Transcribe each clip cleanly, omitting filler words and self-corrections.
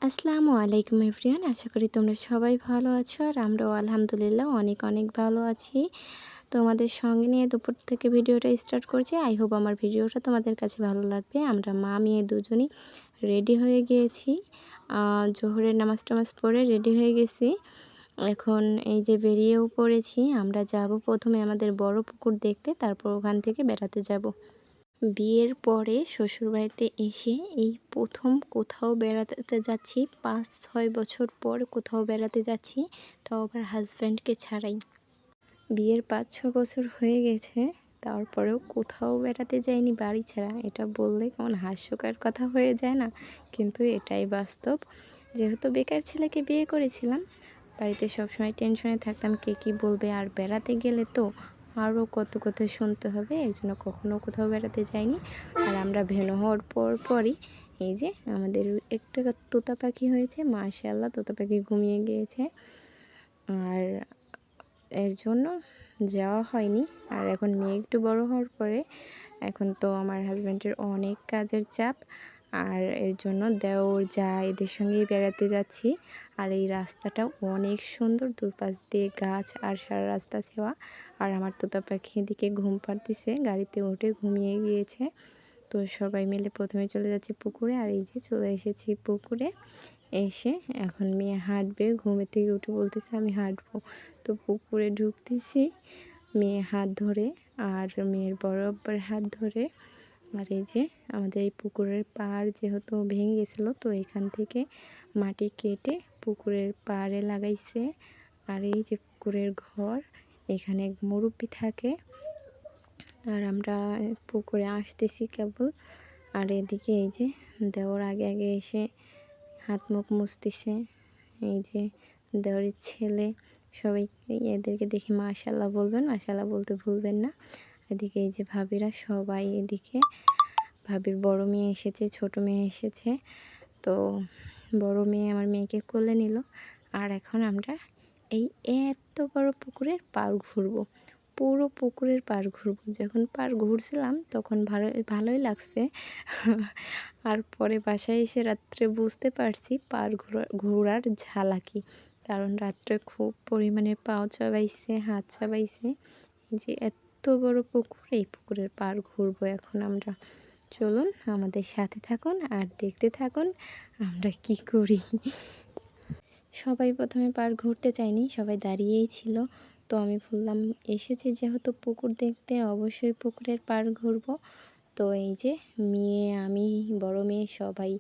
আসসালামু আলাইকুম এভরিওয়ান, আশা করি তোমরা সবাই ভালো আছো আর আমরাও আলহামদুলিল্লাহ অনেক অনেক ভালো আছি। তোমাদের সঙ্গে নিয়ে দুপুর থেকে ভিডিওটা স্টার্ট করছি। আই হোপ আমার ভিডিওটা তোমাদের কাছে ভালো লাগবে। আমরা মা মেয়ে দুজনই রেডি হয়ে গিয়েছি, জোহরের নামাজ টামাজ পড়ে রেডি হয়ে গেছি। এখন এই যে বেরিয়েও পড়েছি। আমরা যাব প্রথমে আমাদের বড় পুকুর দেখতে, তারপর ওখান থেকে বেড়াতে যাব। বিয়ের পরে শ্বশুরবাড়িতে এসে এই প্রথম কোথাও বেড়াতে যাচ্ছি। ৫-৬ বছর পর কোথাও বেড়াতে যাচ্ছি, তাও আবার হাজব্যান্ডকে ছাড়াই। বিয়ের ৫-৬ বছর হয়ে গেছে, তারপরেও কোথাও বেড়াতে যাইনি বাড়ি ছাড়া। এটা বললে কেমন হাস্যকর কথা হয়ে যায় না, কিন্তু এটাই বাস্তব। যেহেতু বেকার ছেলেকে বিয়ে করেছিলাম, বাড়িতে সবসময় টেনশনে থাকতাম কে কী বলবে, আর বেড়াতে গেলে তো আরও কত কথা শুনতে হবে। এর জন্য কখনও কোথাও বেড়াতে যাইনি। আর আমরা ভেনু হওয়ার পরই এই যে আমাদের একটা তোতা পাখি হয়েছে, মাশাআল্লাহ তোতা পাখি ঘুমিয়ে গিয়েছে, আর এর জন্য যাওয়া হয়নি। আর এখন মেয়ে একটু বড় হওয়ার পরে এখন তো আমার হাজব্যান্ডের অনেক কাজের চাপ, আর এর জন্য দেওর যা এদের সঙ্গেই বেড়াতে যাচ্ছি। আর এই রাস্তাটা অনেক সুন্দর, দুপাশ দিয়ে গাছ আর সারা রাস্তা ছেওয়া। আর আমার তোতা পাখি এদিকে ঘুম পাড়তেছে, গাড়িতে উঠে ঘুমিয়ে গিয়েছে। তো সবাই মিলে প্রথমে চলে যাচ্ছি পুকুরে, আর এই যে চলে এসেছি পুকুরে। এসে এখন মেয়ে হাঁটবে, ঘুমের থেকে উঠে বলতেছে আমি হাঁটবো। তো পুকুরে ঢুকতেছি মেয়ে হাত ধরে, আর মেয়ের বড় আব্বার হাত ধরে। আর এই যে আমাদের এই পুকুরের পাড় যেহেতু ভেঙে গেছিলো, তো এখান থেকে মাটি কেটে পুকুরের পাড়ে লাগাইছে। আর এই যে পুকুরের ঘর, এখানে এক মুরব্বি থাকে। আর আমরা পুকুরে আসতেছি কেবল। আর এদিকে এই যে দেওর আগে আগে এসে হাত মুখ মুছতেছে। এই যে দেওরের ছেলে, সবাই এদেরকে দেখে মাশাআল্লাহ বলবেন, মাশাআল্লাহ বলতে ভুলবেন না। এদিকে এই যে ভাবিরা সবাই, এদিকে ভাবির বড় মেয়ে এসেছে, ছোট মেয়ে এসেছে। তো বড় মেয়ে আমার মেয়েকে কোলে নিল। আর এখন আমরা এই এত বড় পুকুরের পাড় ঘুরবো, পুরো পুকুরের পাড় ঘুরবো। যখন পাড় ঘুরছিলাম তখন ভালোই লাগছে। আর পরে বাসায় এসে রাত্রে বুঝতে পারছি পাড় ঘোরার ঝালা কি। কারণ রাত্রে খুব পরিমাণে পাও চাবাইছে, হাত চাবাইছে। যে এত বড় পুকুর, এই পুকুরের পাড় ঘুরবো এখন আমরা। চলুন আমাদের সাথে থাকুন আর দেখতে থাকুন আমরা কি করি। সবাই প্রথমে পাড় ঘুরতে চায়নি, সবাই দাঁড়িয়েই ছিল। তো আমি বললাম এসেছি যেহেতু পুকুর দেখতে, অবশ্যই পুকুরের পাড় ঘুরবো। তো এই যে মেয়ে, আমি, বড় মেয়ে সবাই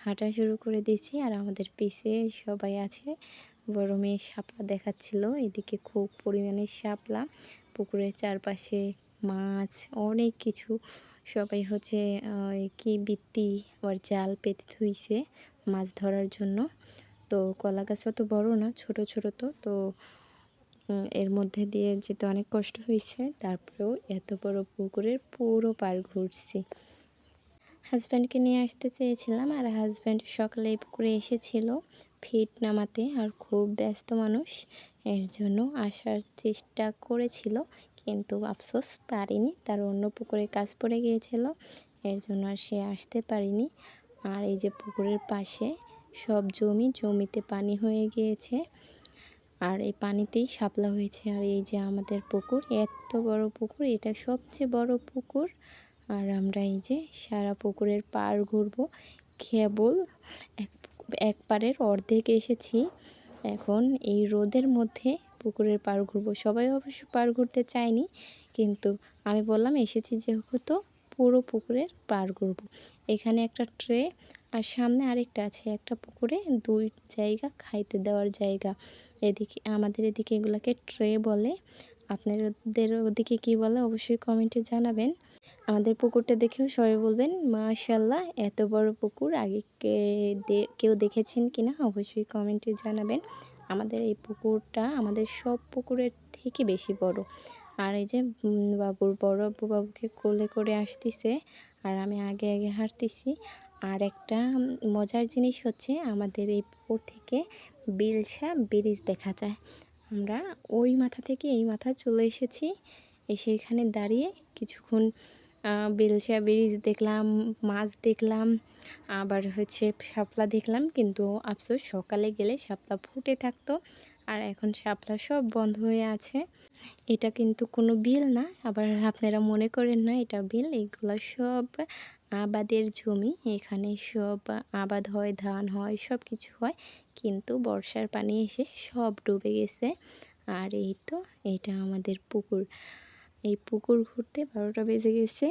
হাঁটা শুরু করে দিয়েছি। আর আমাদের পিছে সবাই আছে। বড় মেয়ে শাপলা দেখাচ্ছিল, এদিকে খুব পরিমাণে শাপলা, পুকুরের চারপাশে মাছ, অনেক কিছু। সবাই হচ্ছে কি বৃত্তি আবার জাল পেতে ধুইছে মাছ ধরার জন্য। তো কলা গাছ অত বড় না, ছোট ছোট। তো এর মধ্যে দিয়ে যেতে অনেক কষ্ট হয়েছে, তারপরেও এত বড় পুকুরের পুরো পাড় ঘুরছি। হাজব্যান্ডকে নিয়ে আসতে চেয়েছিলাম, আর হাজব্যান্ড সকালে এই পুকুরে এসেছিল ফিট নামাতে, আর খুব ব্যস্ত মানুষ, এর জন্য আসার চেষ্টা করেছিল, কিন্তু আফসোস পারিনি, তার অন্য পুকুরে কাজ পড়ে গিয়েছিল, এর জন্য আর সে আসতে পারিনি। আর এই যে পুকুরের পাশে সব জমিতে পানি হয়ে গিয়েছে, আর এই পানিতেই শাপলা হয়েছে। আর এই যে আমাদের পুকুর, এত বড় পুকুর, এটা সবচেয়ে বড় পুকুর। আর আমরা এই যে সারা পুকুরের পাড় ঘুরবো। কেবল এক পাড়ের অর্ধেক এসেছি। এখন এই রোদের মধ্যে পুকুরের পাড় ঘুরবো। সবাই অবশ্য পাড় ঘুরতে চায়নি, কিন্তু আমি বললাম এসেছি যেহেতু পুরো পুকুরের পাড় ঘুরবো। এখানে একটা ট্রে, আর সামনে আরেকটা আছে, একটা পুকুরে দুই জায়গা খাইতে দেওয়ার জায়গা। এদিকে আমাদের এদিকে এগুলাকে ট্রে বলে, আপনাদের ওদিকে কী বলে অবশ্যই কমেন্টে জানাবেন। আমাদের পুকুরটা দেখেও সবাই বলবেন মাশাআল্লাহ, এত বড় পুকুর আগে কেউ দেখেছেন কিনা অবশ্যই কমেন্টে জানাবেন। আমাদের এই পুকুরটা আমাদের সব পুকুরের থেকে বেশি বড়। আর এই যে বড় আব্বু বাবুকে কোলে করে আসতেছে, আর আমি আগে আগে হাঁটতেছি। আর একটা মজার জিনিস হচ্ছে, আমাদের এই পুকুর থেকে বিলসা ব্রিজ দেখা যায়। আমরা ওই মাথা থেকে এই মাথা চলে এসেছি, এসে এখানে দাঁড়িয়ে কিছুক্ষণ বেলসা ব্রিজ দেখলাম, মাছ দেখলাম, আবার হচ্ছে শাপলা দেখলাম। কিন্তু আফসোস সকালে গেলে শাপলা ফুটে থাকতো, আর এখন শাপলা সব বন্ধ হয়ে আছে। এটা কিন্তু কোনো বিল না, আবার আপনারা মনে করেন না এটা বিল। এগুলো সব আবাদের জমি, এখানে সব আবাদ হয়, ধান হয়, সব কিছু হয়। কিন্তু বর্ষার পানি এসে সব ডুবে গেছে। আর এই তো এটা আমাদের পুকুর। এই পুকুর ঘুরতে 12টা বেজে গেছে।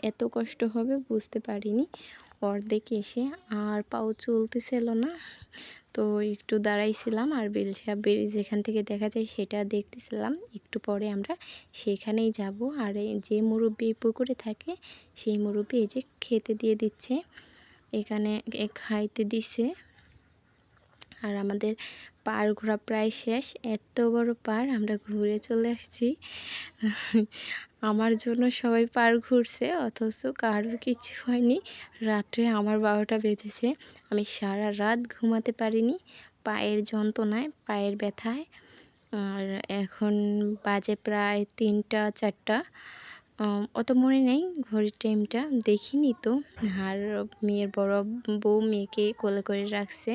এত কষ্ট হবে বুঝতে পারিনি। অর্ধেক এসে আর পাও চলতেছিল না, তো একটু দাঁড়াইছিলাম। আর বেলসা ব্রিজ যেখান থেকে দেখা যায় সেটা দেখতেছিলাম। একটু পরে আমরা সেখানেই যাব। আর যে মুরব্বি পুকুরে থাকে সেই মুরব্বি এই যে খেতে দিয়ে দিচ্ছে, এখানে খাইতে দিছে। আর আমাদের পাড় ঘোরা প্রায় শেষ। এত বড় পাড়, আমরা ঘুরে চলে আসছি। আমার জন্য সবাই পাড় ঘুরছে, অথচ কারো কিছু হয়নি। রাত্রে আমার 12টা বেজেছে। আমি সারা রাত ঘুমাতে পারিনি, পায়ের যন্ত্রণায়, পায়ের ব্যথায়। আর এখন বাজে প্রায় 3টা 4টা, অত মনে নেই ঘড়ির টাইমটা, দেখিনি তো। আর মেয়ের বড় বউ মেয়েকে কোলে করে রাখছে।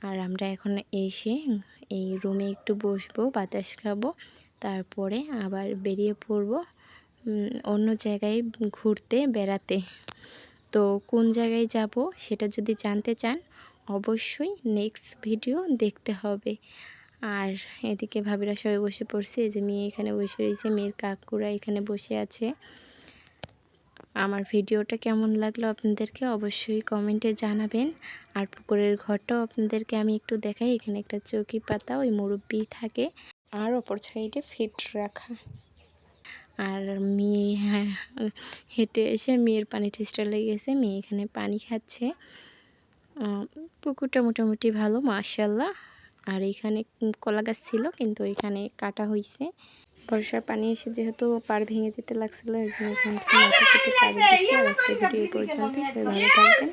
আর আমরা এখন এসে এই রুমে একটু বসবো, বাতাস খাবো, তারপরে আবার বেরিয়ে পড়ব অন্য জায়গায় ঘুরতে, বেড়াতে। তো কোন জায়গায় যাব সেটা যদি জানতে চান অবশ্যই নেক্সট ভিডিও দেখতে হবে। আর এদিকে ভাবিরা সবাই বসে পড়ছে, এই যে মেয়ে এখানে বসে রয়েছে, মেয়ের কাকুরা এখানে বসে আছে। আমার ভিডিওটা কেমন লাগলো আপনাদেরকে অবশ্যই কমেন্টে জানাবেন। আর পুকুরের ঘরটাও আপনাদেরকে আমি একটু দেখাই। এখানে একটা চৌকি পাতা, ওই মুরব্বি থাকে, আর অপর সাইডে ফিট রাখা। আর মেয়ে হেঁটে এসে মেয়ের পানি টেস্টা লেগেছে, মেয়ে এখানে পানি খাচ্ছে। পুকুরটা মোটামুটি ভালো, মাশাআল্লাহ। আর এখানে কলা গাছ ছিল, কিন্তু এখানে কাটা হয়েছে। বর্ষার পানি এসে যেহেতু পাড় ভেঙে যেতে লাগছিল, এর জন্য এখান থেকে মাটি কেটে পাড়ে দিচ্ছে। আর আজকে ভিডিও পর্যন্ত, সবাই ভালো থাকবেন।